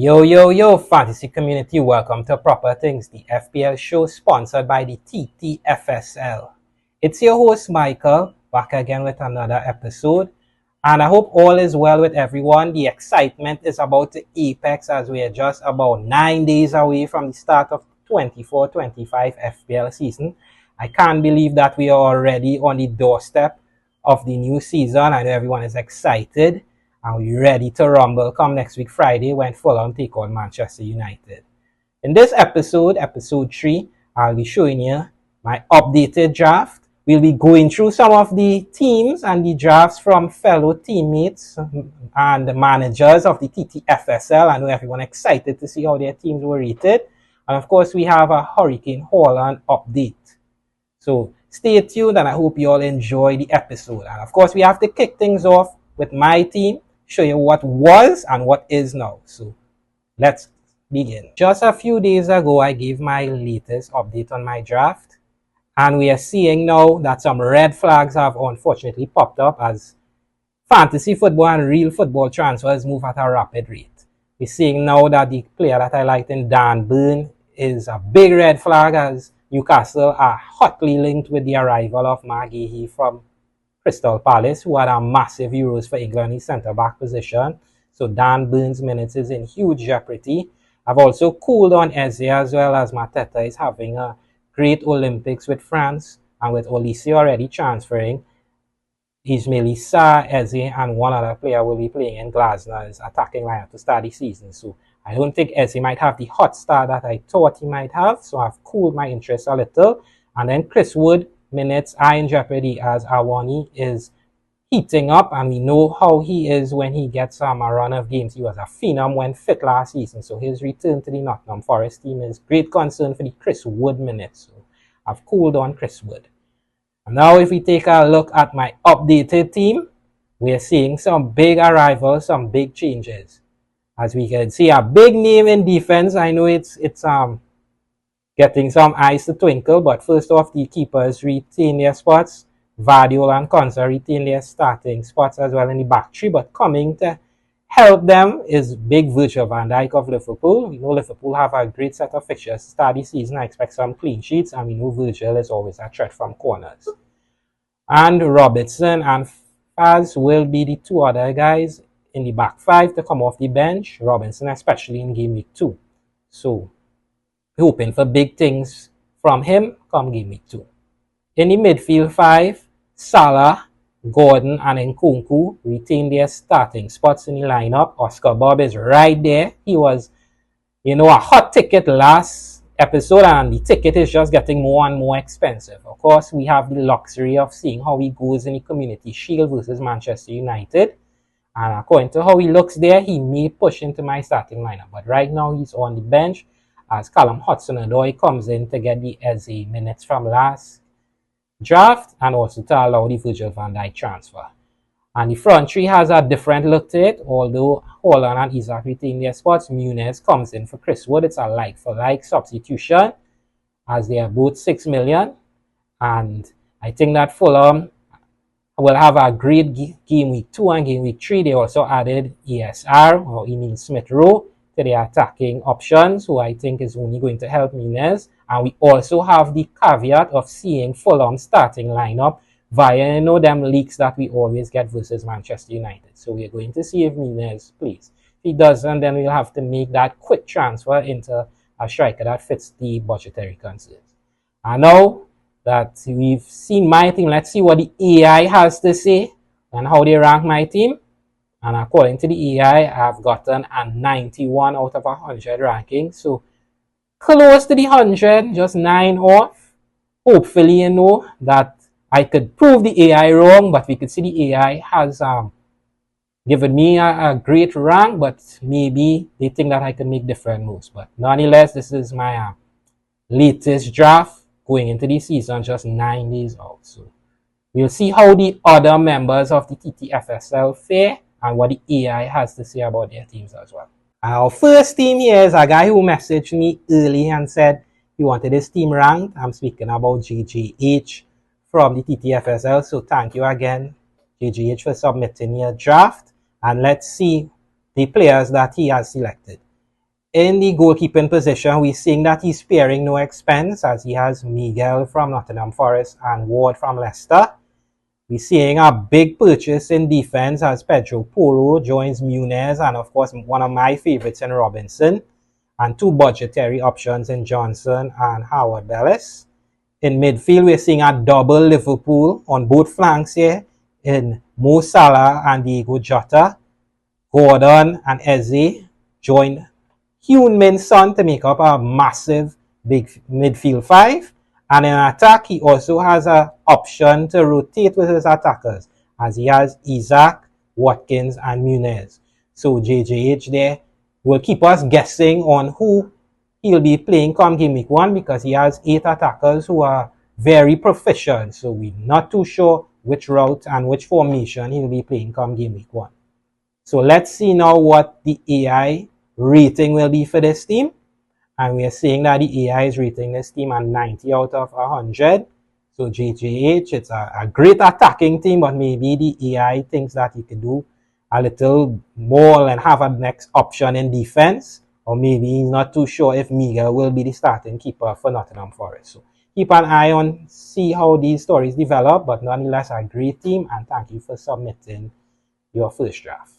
Yo, fantasy community, welcome to Proper Things, the FPL show sponsored by the ttfplproleague. It's your host, Michael, back again with another episode. And I hope all is well with everyone. The excitement is about to apex as we are just about 9 days away from the start of 24-25 FPL season. I can't believe that we are already on the doorstep of the new season. I know everyone is excited. And we're ready to rumble come next week Friday when Fulham take on Manchester United. In this episode 3, I'll be showing you my updated draft. We'll be going through some of the teams and the drafts from fellow teammates and the managers of the ttfplproleague. I know everyone excited to see how their teams were rated. And of course, we have a Hurricane Halland update. So stay tuned and I hope you all enjoy the episode. And of course, we have to kick things off with my team, show you what was and what is now. So let's begin. Just a few days ago, I gave my latest update on my draft. And we are seeing now that some red flags have unfortunately popped up as fantasy football and real football transfers move at a rapid rate. We're seeing now that the player that I liked in Dan Burn is a big red flag as Newcastle are hotly linked with the arrival of McGahey from Crystal Palace, who had a massive Euros for England in the centre-back position. So Dan Burns' minutes is in huge jeopardy. I've also cooled on Eze as well as Mateta is having a great Olympics with France, and with Olise already transferring, Ismaili Sarr, Eze, and one other player will be playing in Glasnow's attacking lineup to start the season. So I don't think Eze might have the hot start that I thought he might have, so I've cooled my interest a little. And then Chris Wood minutes are in jeopardy as Awani is heating up, and we know how he is when he gets a run of games. He was a phenom when fit last season, so his return to the Nottingham Forest team is great concern for the Chris Wood minutes. So I've cooled on Chris Wood. And now if we take a look at my updated team, we're seeing some big arrivals, some big changes. As we can see, a big name in defense. I know it's getting some eyes to twinkle, but first off, the keepers retain their spots. Vardiol and Konsa retain their starting spots as well in the back three, but coming to help them is big Virgil van Dijk of Liverpool. We know Liverpool have a great set of fixtures to start the season. I expect some clean sheets, and we know Virgil is always a threat from corners. And Robertson and Faz will be the two other guys in the back five to come off the bench. Robinson especially in game week 2. So hoping for big things from him come game week 2. In the midfield 5, Salah, Gordon, and Nkunku retain their starting spots in the lineup. Oscar Bob is right there. He was, a hot ticket last episode, and the ticket is just getting more and more expensive. Of course, we have the luxury of seeing how he goes in the Community Shield versus Manchester United. And according to how he looks there, he may push into my starting lineup. But right now, he's on the bench as Callum Hudson-Odoi comes in to get the Eze minutes from last draft and also to allow the Virgil van Dijk transfer. And the front three has a different look to it, although Haaland and Isaac retain their spots. Muniz comes in for Chris Wood. It's a like-for-like substitution as they are both 6 million. And I think that Fulham will have a great game week 2 and game week 3. They also added ESR, or Emil Smith-Rowe, to their attacking options, who I think is only going to help Muniz. And we also have the caveat of seeing Fulham starting lineup via, them leaks that we always get versus Manchester United. So we're going to see if Muniz plays. If he doesn't, then we'll have to make that quick transfer into a striker that fits the budgetary concerns. And now that we've seen my team, let's see what the AI has to say and how they rank my team. And according to the AI, I've gotten a 91 out of 100 ranking. So close to the 100, just 9 off. Hopefully, that I could prove the AI wrong, but we could see the AI has given me a great rank, but maybe they think that I can make different moves. But nonetheless, this is my latest draft going into the season, just 9 days out. So we'll see how the other members of the ttfplproleague fare and what the AI has to say about their teams as well. Our first team here is a guy who messaged me early and said he wanted his team ranked. I'm speaking about JJH from the ttfplproleague. So thank you again, JJH, for submitting your draft. And let's see the players that he has selected. In the goalkeeping position, we're seeing that he's sparing no expense as he has Miguel from Nottingham Forest and Ward from Leicester. We're seeing a big purchase in defense as Pedro Porro joins Muniz and, of course, one of my favorites in Robinson, and two budgetary options in Johnson and Howard Bellis. In midfield, we're seeing a double Liverpool on both flanks here in Mo Salah and Diego Jota. Gordon and Eze join Heung-min Son to make up a massive big midfield five. And in attack, he also has an option to rotate with his attackers, as he has Isaac, Watkins, and Muniz. So JJH there will keep us guessing on who he'll be playing come game week 1, because he has 8 attackers who are very proficient. So we're not too sure which route and which formation he'll be playing come game week 1. So let's see now what the AI rating will be for this team. And we are seeing that the AI is rating this team at 90 out of 100. So JJH, it's a great attacking team, but maybe the AI thinks that he could do a little more and have a next option in defense. Or maybe he's not too sure if Miguel will be the starting keeper for Nottingham Forest. So keep an eye on, see how these stories develop. But nonetheless, a great team, and thank you for submitting your first draft.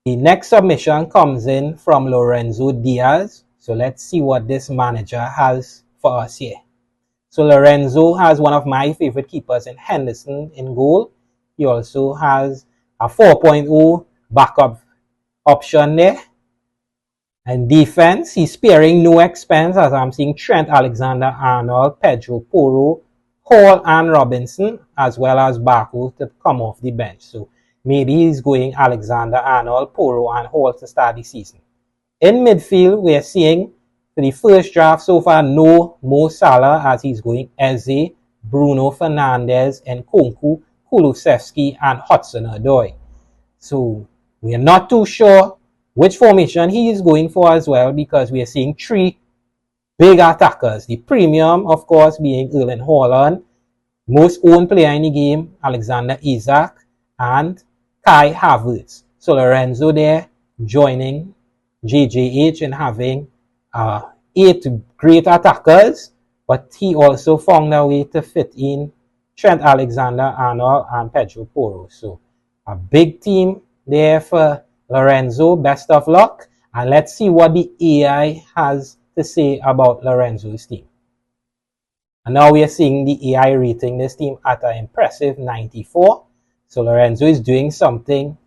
The next submission comes in from Lorenzo Diaz. So let's see what this manager has for us here. So Lorenzo has one of my favorite keepers in Henderson in goal. He also has a 4.0 backup option there. And defense, he's sparing no expense, as I'm seeing Trent Alexander-Arnold, Pedro Porro, Hall and Robinson, as well as Baku to come off the bench. So maybe he's going Alexander-Arnold, Porro, and Hall to start the season. In midfield, we're seeing for the first draft so far, no Mo Salah, as he's going Eze, Bruno Fernandes, Nkunku, Kulusevski, and Hudson-Odoi. So we are not too sure which formation he is going for as well, because we are seeing 3 big attackers. The premium, of course, being Erling Haaland, most owned player in the game, Alexander Isak, and Kai Havertz. So Lorenzo there joining JJH in having 8 great attackers, but he also found a way to fit in Trent Alexander-Arnold and Pedro Porro. So a big team there for Lorenzo. Best of luck, and let's see what the AI has to say about Lorenzo's team. And now we are seeing the AI rating this team at an impressive 94. So Lorenzo is doing something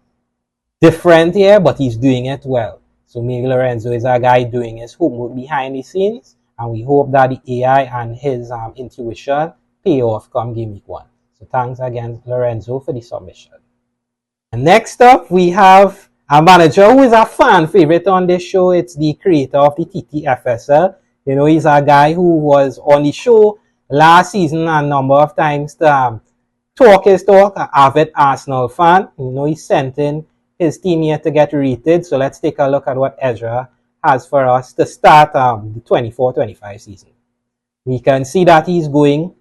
different here, but he's doing it well. So maybe Lorenzo is a guy doing his homework behind the scenes, and we hope that the AI and his intuition pay off come game week 1. So thanks again, Lorenzo, for the submission. And next up, we have a manager who is a fan favorite on this show. It's the creator of the ttfplproleague. You know, he's a guy who was on the show last season a number of times to talk his talk, an avid Arsenal fan. You know, he sent in his team here to get rated. So let's take a look at what Ezra has for us to start the 24-25 season. We can see that he's going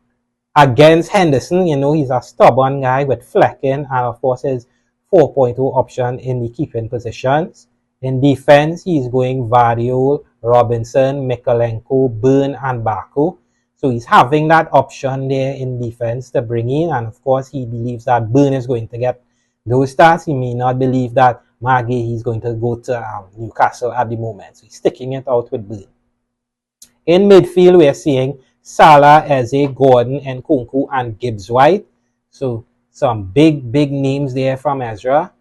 against Henderson. You know, he's a stubborn guy with Flecking, and of course his 4.0 option in the keeping positions. In defense, he's going Vardiol, Robinson, Mikalenko, Burn, and Baku. So he's having that option there in defense to bring in, and of course he believes that Burn is going to get those stats. He may not believe that Maggie is going to go to Newcastle at the moment. So he's sticking it out with Burn. In midfield, we are seeing Salah, Eze, Gordon, Nkunku, and Gibbs-White. So some big names there from Ezra.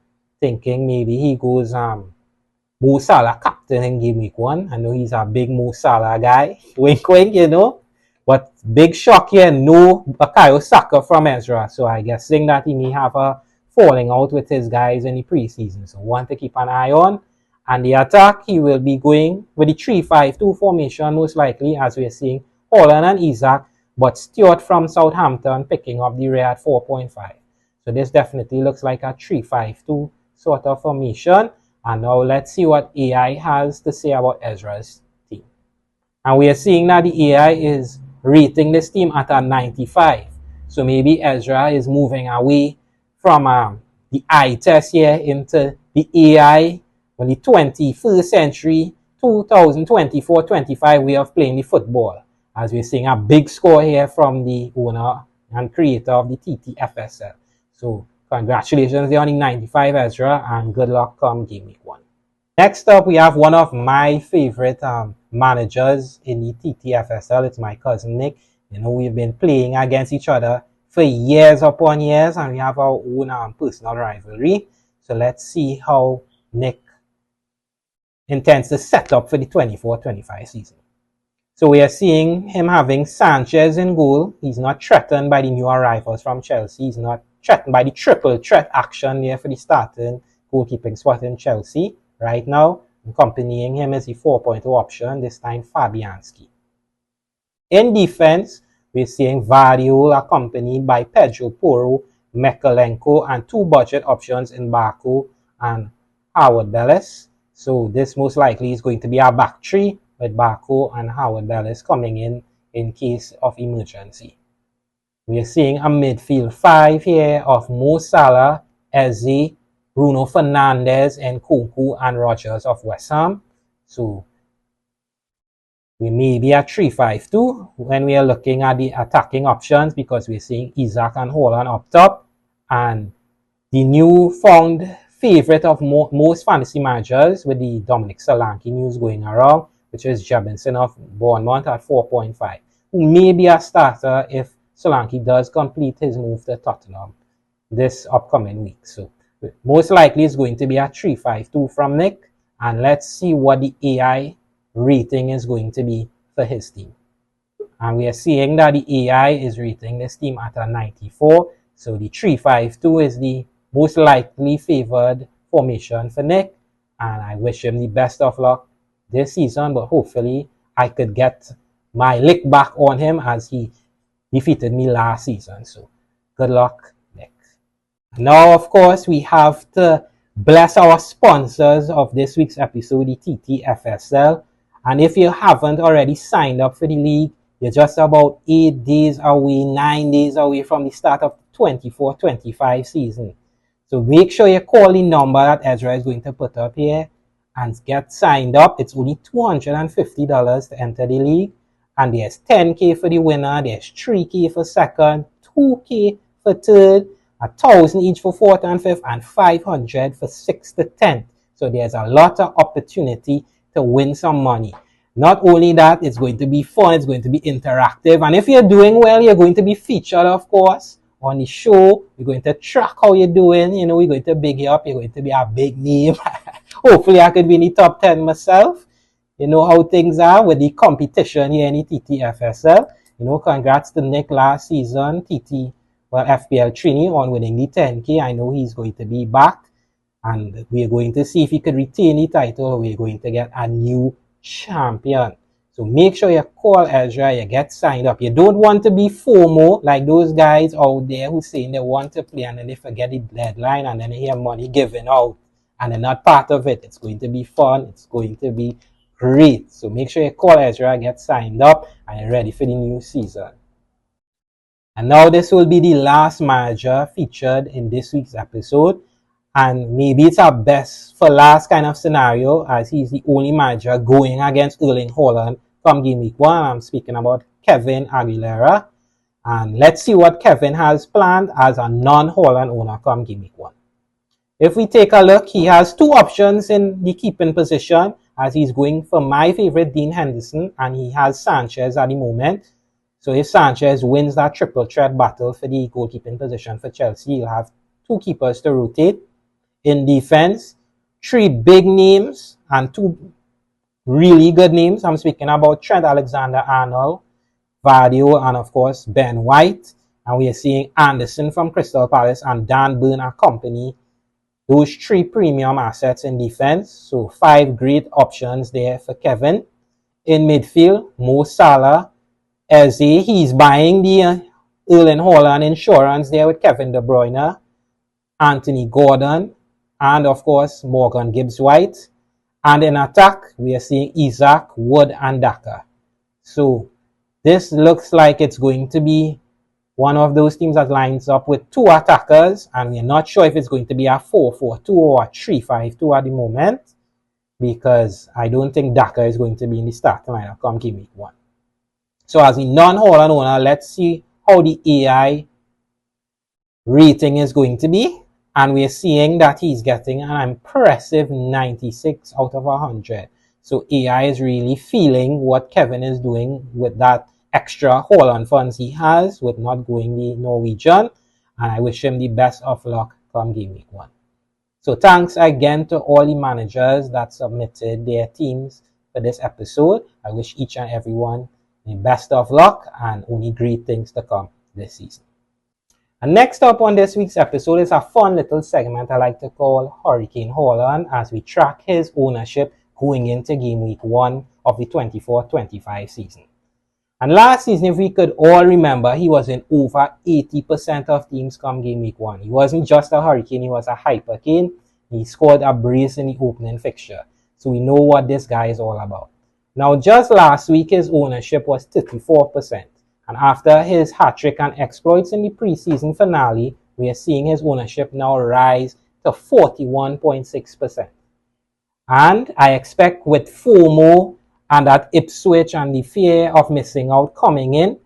Thinking maybe he goes Mo Salah captain in game week 1. I know he's a big Mo Salah guy. Wink, wink, you know. But big shock here, no Bukayo Saka from Ezra. So I guessing that he may have a falling out with his guys in the preseason. So one to keep an eye on. And the attack, he will be going with the 3-5-2 formation most likely, as we are seeing Haaland and Isaac, but Stewart from Southampton picking up the rear at 4.5. So this definitely looks like a 3-5-2 sort of formation. And now let's see what AI has to say about Ezra's team. And we are seeing that the AI is rating this team at a 95. So maybe Ezra is moving away from the eye test here into the AI on the 21st century 2024-25 way of playing the football, as we're seeing a big score here from the owner and creator of the ttfsl. So congratulations there on the 95, Ezra, and good luck come game week 1. Next up, we have one of my favorite managers in the ttfsl. It's my cousin Nick. You know, we've been playing against each other for years upon years, and we have our own personal rivalry. So let's see how Nick intends to set up for the 24-25 season. So we are seeing him having Sanchez in goal. He's not threatened by the new arrivals from Chelsea. He's not threatened by the triple threat action there for the starting goalkeeping spot in Chelsea. Right now, accompanying him is the 4.0 option, this time Fabianski. In defense, we're seeing Vario accompanied by Pedro Porro, Mekalenko, and 2 budget options in Baku and Howard Bellis. So this most likely is going to be our back 3 with Baku and Howard Bellis coming in case of emergency. We are seeing a midfield 5 here of Mo Salah, Eze, Bruno Fernandes, and Nkunku and Rogers of West Ham. So we may be at 3-5-2 when we are looking at the attacking options, because we're seeing Isaac and Haaland up top, and the new found favorite of most fantasy managers with the Dominic Solanke news going around, which is Jebinson of Bournemouth at 4.5, who may be a starter if Solanke does complete his move to Tottenham this upcoming week. So most likely it's going to be a 3-5-2 from Nick, and let's see what the AI rating is going to be for his team. And we are seeing that the AI is rating this team at a 94, so the 3-5-2 is the most likely favored formation for Nick, and I wish him the best of luck this season, but hopefully I could get my lick back on him as he defeated me last season. So good luck, Nick. Now, of course, we have to bless our sponsors of this week's episode, the ttfsl. And if you haven't already signed up for the league, you're just about 9 days away from the start of the 24-25 season. So make sure you call the number that Ezra is going to put up here and get signed up. It's only $250 to enter the league. And there's $10K for the winner, there's $3K for second, $2K for third, $1,000 each for fourth and fifth, and $500 for sixth to 10th. So there's a lot of opportunity to win some money. Not only that, it's going to be fun, it's going to be interactive. And if you're doing well, you're going to be featured, of course, on the show. We're going to track how you're doing. You know, we're going to big you up. You're going to be a big name. Hopefully, I could be in the top 10 myself. You know how things are with the competition here in the ttfsl. You know, congrats to Nick last season, FPL Trini, on winning the 10K. I know he's going to be back, and we're going to see if he could retain the title, or we're going to get a new champion. So make sure you call Ezra, you get signed up. You don't want to be FOMO like those guys out there who saying they want to play and then they forget the deadline and then they hear money given out and they're not part of it. It's going to be fun. It's going to be great. So make sure you call Ezra, get signed up, and you're ready for the new season. And now this will be the last manager featured in this week's episode. And maybe it's our best for last kind of scenario, as he's the only manager going against Erling Haaland come game week 1. I'm speaking about Kevin Aguilera. And let's see what Kevin has planned as a non-Haaland owner come game week 1. If we take a look, he has 2 options in the keeping position, as he's going for my favorite Dean Henderson, and he has Sanchez at the moment. So if Sanchez wins that triple threat battle for the goalkeeping position for Chelsea, he'll have 2 keepers to rotate. In defense, 3 big names and 2 really good names. I'm speaking about Trent Alexander-Arnold, Vadio, and of course Ben White. And we are seeing Anderson from Crystal Palace and Dan Burn accompany those 3 premium assets in defense. So 5 great options there for Kevin. In midfield, Mo Salah, Eze, he's buying the Erling Haaland insurance there with Kevin De Bruyne, Anthony Gordon, and of course Morgan Gibbs-White. And in attack, we are seeing Isaac, Wood, and Daka. So this looks like it's going to be one of those teams that lines up with 2 attackers, and we're not sure if it's going to be a 4-4-2 or a 3-5-2 at the moment. because I don't think Daka is going to be in the starting lineup come game week 1. So as a non-Haaland owner, let's see how the AI rating is going to be. And we're seeing that he's getting an impressive 96 out of 100. So AI is really feeling what Kevin is doing with that extra Haaland funds he has with not going the Norwegian. And I wish him the best of luck come game week 1. So thanks again to all the managers that submitted their teams for this episode. I wish each and everyone the best of luck and only great things to come this season. And next up on this week's episode is a fun little segment I like to call Hurricane Halland, as we track his ownership going into game week 1 of the 24-25 season. And last season, if we could all remember, he was in over 80% of teams come game week 1. He wasn't just a Hurricane, he was a Hypercane. He scored a brace in the opening fixture. So we know what this guy is all about. Now, just last week, his ownership was 34%. And after his hat-trick and exploits in the preseason finale, we are seeing his ownership now rise to 41.6%. And I expect with FOMO and that Ipswich and the fear of missing out coming in,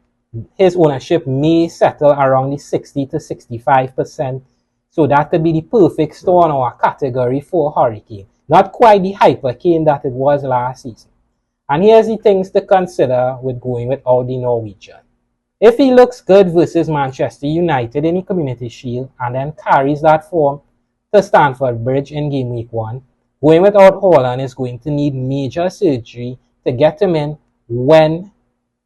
his ownership may settle around the 60 to 65%. So that could be the perfect store in our category for Hurricane. Not quite the Hypercane that it was last season. And here's the things to consider with going without the Norwegian. If he looks good versus Manchester United in the Community Shield and then carries that form to Stamford Bridge in game week 1, going without Haaland is going to need major surgery to get him in when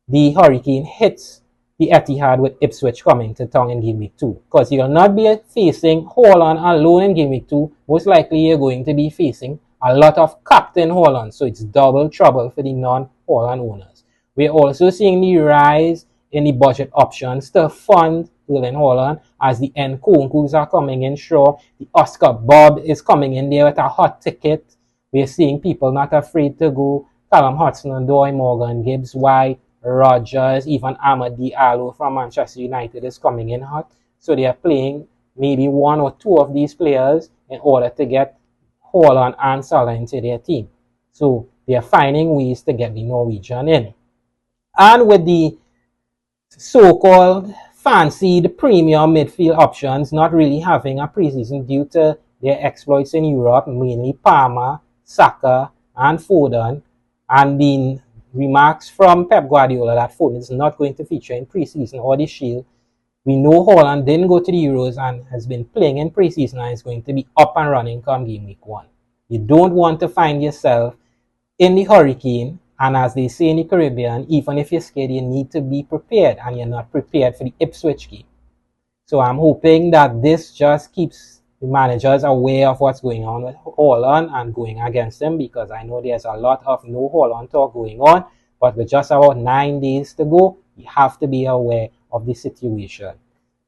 the Hurricane hits the Etihad with Ipswich coming to town in game week 2. Because you'll not be facing Haaland alone in game week 2. Most likely you're going to be facing a lot of Captain Haaland. So it's double trouble for the non-Haaland owners. We're also seeing the rise in the budget options to fund Erling Haaland as the Enquiries are coming in strong. The Oscar Bob is coming in there with a hot ticket. We're seeing people not afraid to go. Callum Hudson-Odoi, Morgan Gibbs, White, Rogers, even Amad Diallo from Manchester United is coming in hot. So they are playing maybe one or two of these players in order to get Haaland and Salah into their team. So they are finding ways to get the Norwegian in. And with the so-called fancied premium midfield options not really having a preseason due to their exploits in Europe, mainly Palmer, Saka, and Foden, and the remarks from Pep Guardiola that Foden is not going to feature in preseason or the Shield. We know Haaland didn't go to the Euros and has been playing in preseason and is going to be up and running come game week 1. You don't want to find yourself in the Hurricane, and as they say in the Caribbean, even if you're scared, you need to be prepared, and you're not prepared for the Ipswich game. So I'm hoping that this just keeps the managers aware of what's going on with Haaland and going against him, because I know there's a lot of no Haaland talk going on, but with just about 9 days to go, you have to be aware of the situation.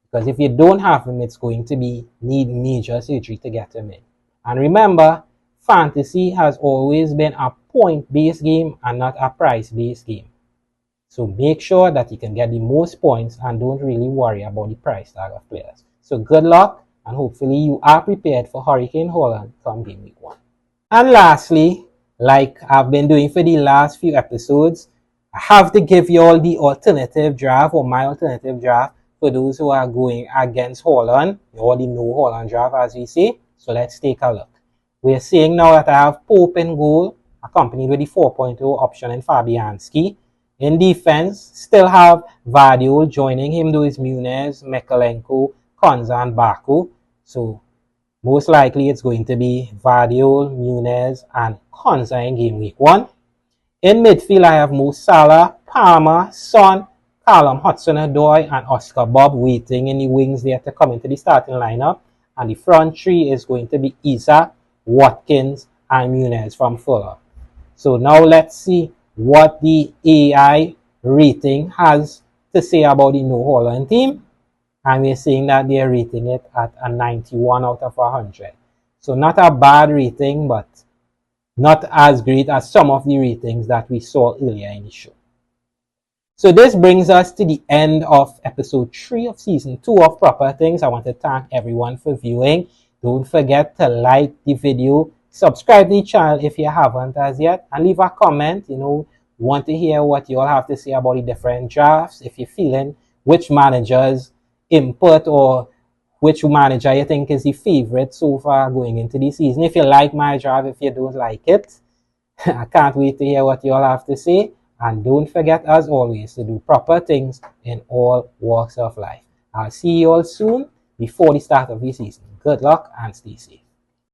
Because if you don't have him, it's going to need major surgery to get him in. And remember, fantasy has always been a point-based game and not a price-based game. So make sure that you can get the most points and don't really worry about the price tag of players. So good luck, and hopefully you are prepared for Hurricane Halland come game week 1. And lastly, like I've been doing for the last few episodes, I have to give you all the alternative draft, or my alternative draft, for those who are going against Haaland, or the no Haaland draft as we say. So let's take a look. We're seeing now that I have Pope in goal, accompanied with the 4.0 option in Fabianski. In defense, still have Vardiol joining him, though is Muniz, Mikalenko, Konza, and Baku. So most likely it's going to be Vardiol, Muniz, and Konza in game week 1. In midfield, I have Mo Salah, Palmer, Son, Callum Hudson-Odoi, and Oscar Bob waiting in the wings there to come into the starting lineup. And the front three is going to be Isak, Watkins, and Muniz from Fulham. So now let's see what the AI rating has to say about the no Haaland team. And we're seeing that they're rating it at a 91 out of 100. So not a bad rating, but not as great as some of the ratings that we saw earlier in the show. So this brings us to the end of episode 3 of season 2 of Proper Things. I want to thank everyone for viewing. Don't forget to like the video, subscribe to the channel if you haven't as yet, and leave a comment. Want to hear what you all have to say about the different drafts. If you're feeling which managers input or which manager you think is the favorite so far going into the season. If you like my draft, if you don't like it, I can't wait to hear what you all have to say. And don't forget, as always, to do proper things in all walks of life. I'll see you all soon before the start of the season. Good luck and stay safe.